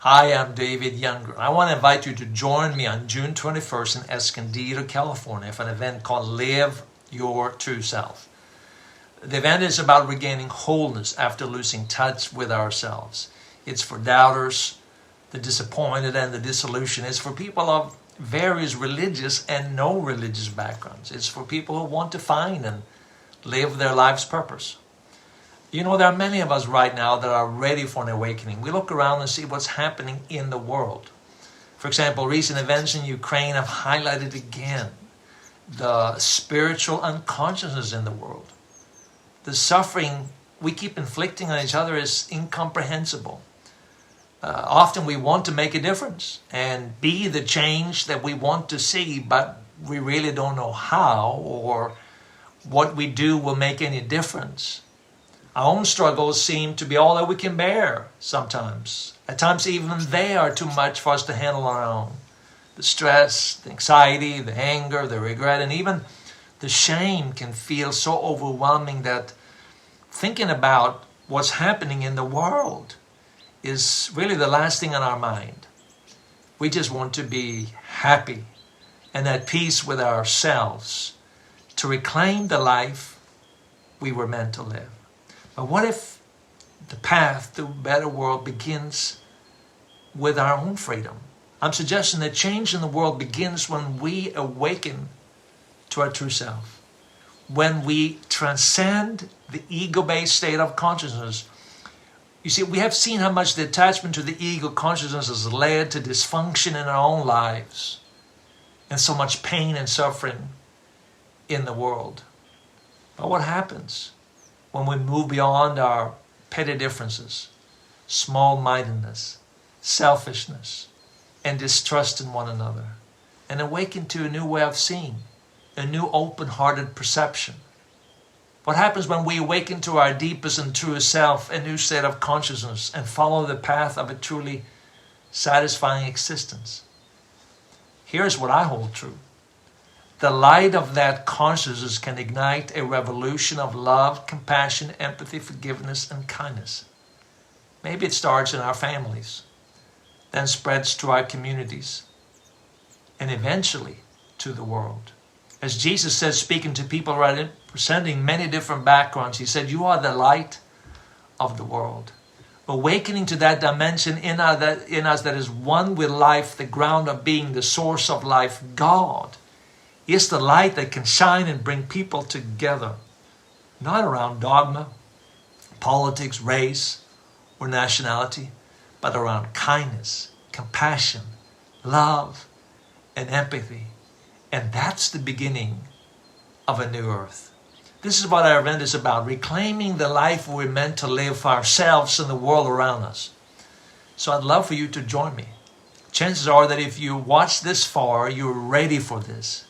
I am David Younger. I want to invite you to join me on June 21st in Escondido, California for an event called Live Your True Self. The event is about regaining wholeness after losing touch with ourselves. It's for doubters, the disappointed, and the disillusioned. It's for people of various religious and no religious backgrounds. It's for people who want to find and live their life's purpose. You know, there are many of us right now that are ready for an awakening. We look around and see what's happening in the world. For example, recent events in Ukraine have highlighted again the spiritual unconsciousness in the world. The suffering we keep inflicting on each other is incomprehensible. Often we want to make a difference and be the change that we want to see, but we really don't know how or what we do will make any difference. Our own struggles seem to be all that we can bear sometimes. At times even they are too much for us to handle on our own. The stress, the anxiety, the anger, the regret, and even the shame can feel so overwhelming that thinking about what's happening in the world is really the last thing on our mind. We just want to be happy and at peace with ourselves to reclaim the life we were meant to live. But what if the path to a better world begins with our own freedom? I'm suggesting that change in the world begins when we awaken to our true self. When we transcend the ego-based state of consciousness. You see, we have seen how much the attachment to the ego consciousness has led to dysfunction in our own lives and so much pain and suffering in the world. But what happens when we move beyond our petty differences, small-mindedness, selfishness, and distrust in one another, and awaken to a new way of seeing, a new open-hearted perception? What happens when we awaken to our deepest and truest self, a new state of consciousness, and follow the path of a truly satisfying existence? Here's what I hold true. The light of that consciousness can ignite a revolution of love, compassion, empathy, forgiveness, and kindness. Maybe it starts in our families, then spreads to our communities, and eventually to the world. As Jesus said, speaking to people representing many different backgrounds, he said, "You are the light of the world." Awakening to that dimension in us that is one with life, the ground of being, the source of life, God, is the light that can shine and bring people together, not around dogma, politics, race, or nationality, but around kindness, compassion, love, and empathy. And that's the beginning of a new earth. This is what our event is about, reclaiming the life we're meant to live for ourselves and the world around us. So I'd love for you to join me. Chances are that if you watch this far, you're ready for this.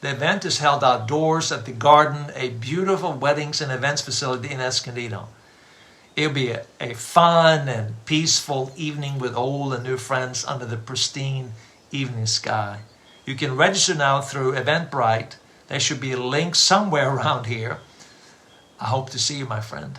The event is held outdoors at the Garden, a beautiful weddings and events facility in Escondido. It'll be a fun and peaceful evening with old and new friends under the pristine evening sky. You can register now through Eventbrite. There should be a link somewhere around here. I hope to see you, my friend.